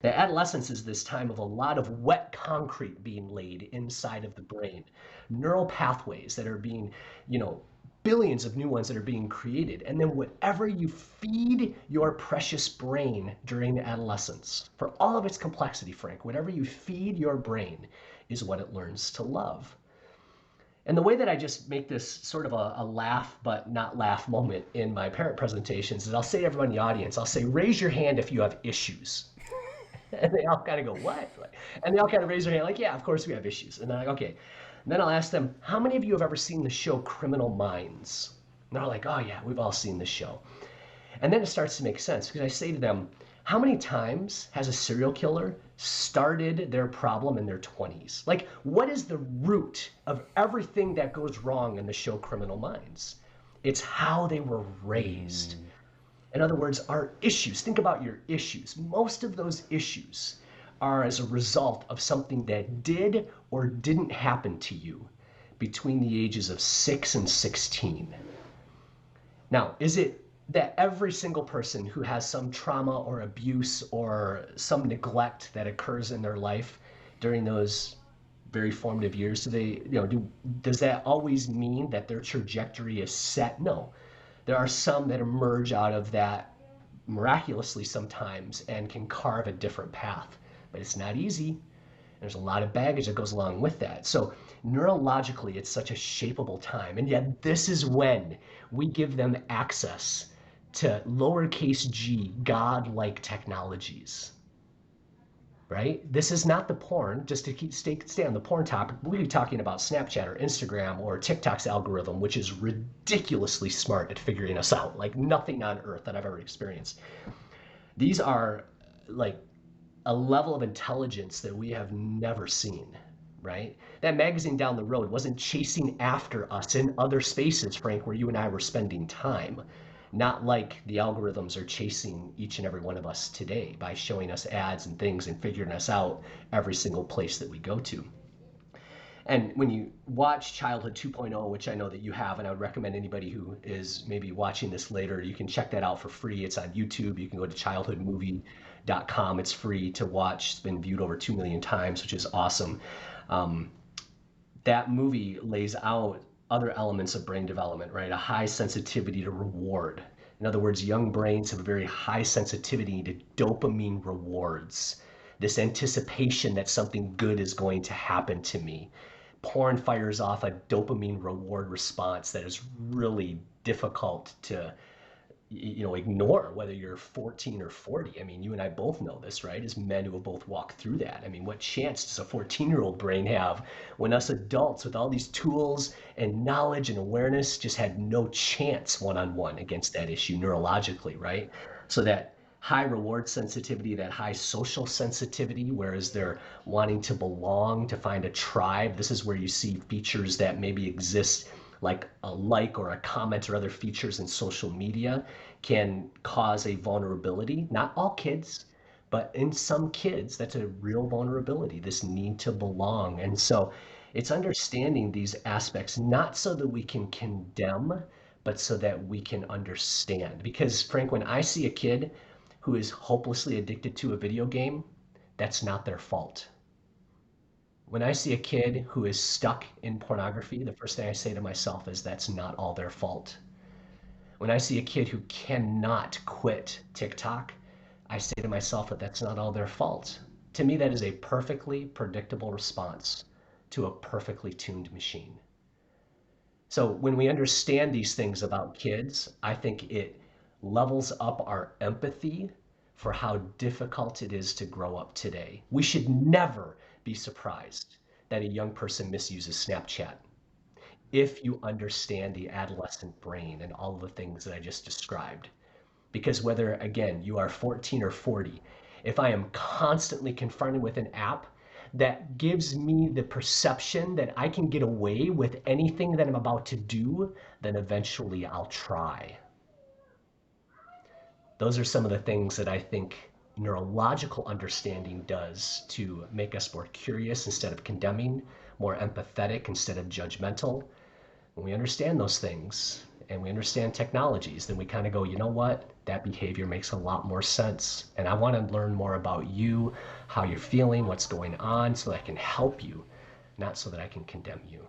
The adolescence is this time of a lot of wet concrete being laid inside of the brain, neural pathways that are being, you know, billions of new ones that are being created. And then whatever you feed your precious brain during the adolescence, for all of its complexity, Frank, whatever you feed your brain is what it learns to love. And the way that I just make this sort of a laugh but not laugh moment in my parent presentations is I'll say to everyone in the audience, I'll say, raise your hand if you have issues. And they all kind of go, what? And they all kind of raise their hand, like, yeah, of course we have issues. And they're like, okay. And then I'll ask them, how many of you have ever seen the show Criminal Minds? And they're like, oh, yeah, we've all seen this show. And then it starts to make sense because I say to them, how many times has a serial killer started their problem in their 20s? Like, what is the root of everything that goes wrong in the show Criminal Minds? It's how they were raised. Mm, In other words, our issues, think about your issues. Most of those issues are as a result of something that did or didn't happen to you between the ages of 6 and 16. Now, is it that every single person who has some trauma or abuse or some neglect that occurs in their life during those very formative years, does that always mean that their trajectory is set? No. There are some that emerge out of that miraculously sometimes and can carve a different path, but it's not easy. There's a lot of baggage that goes along with that. So neurologically, it's such a shapeable time. And yet this is when we give them access to lowercase g, God-like technologies, right? This is not the porn, just to stay on the porn topic. We'll be talking about Snapchat or Instagram or TikTok's algorithm, which is ridiculously smart at figuring us out, like nothing on earth that I've ever experienced. These are like a level of intelligence that we have never seen, right? That magazine down the road wasn't chasing after us in other spaces, Frank, where you and I were spending time. Not like the algorithms are chasing each and every one of us today by showing us ads and things and figuring us out every single place that we go to. And when you watch Childhood 2.0, which I know that you have, and I would recommend anybody who is maybe watching this later, you can check that out for free. It's on YouTube. You can go to childhoodmovie.com. It's free to watch. It's been viewed over 2 million times, which is awesome. Um, that movie lays out other elements of brain development, right? A high sensitivity to reward. In other words, young brains have a very high sensitivity to dopamine rewards, this anticipation that something good is going to happen to me. Porn fires off a dopamine reward response that is really difficult to ignore, whether you're 14 or 40. I mean, you and I both know this, right? As men who have both walked through that. I mean, what chance does a 14-year-old brain have when us adults with all these tools and knowledge and awareness just had no chance one-on-one against that issue neurologically, right? So that high reward sensitivity, that high social sensitivity, whereas they're wanting to belong, to find a tribe. This is where you see features that maybe exist like a like or a comment or other features in social media can cause a vulnerability. Not all kids, but in some kids, that's a real vulnerability, this need to belong. And so it's understanding these aspects, not so that we can condemn, but so that we can understand. Because, Frank, when I see a kid who is hopelessly addicted to a video game, that's not their fault. When I see a kid who is stuck in pornography, the first thing I say to myself is that's not all their fault. When I see a kid who cannot quit TikTok, I say to myself that that's not all their fault. To me, that is a perfectly predictable response to a perfectly tuned machine. So when we understand these things about kids, I think it levels up our empathy for how difficult it is to grow up today. We should never be surprised that a young person misuses Snapchat if you understand the adolescent brain and all of the things that I just described. Because whether, again, you are 14 or 40, if I am constantly confronted with an app that gives me the perception that I can get away with anything that I'm about to do, then eventually I'll try. Those are some of the things that I think neurological understanding does to make us more curious instead of condemning, more empathetic instead of judgmental. When we understand those things, and we understand technologies, then we kind of go, you know what? That behavior makes a lot more sense. And I want to learn more about you, how you're feeling, what's going on, so that I can help you, not so that I can condemn you.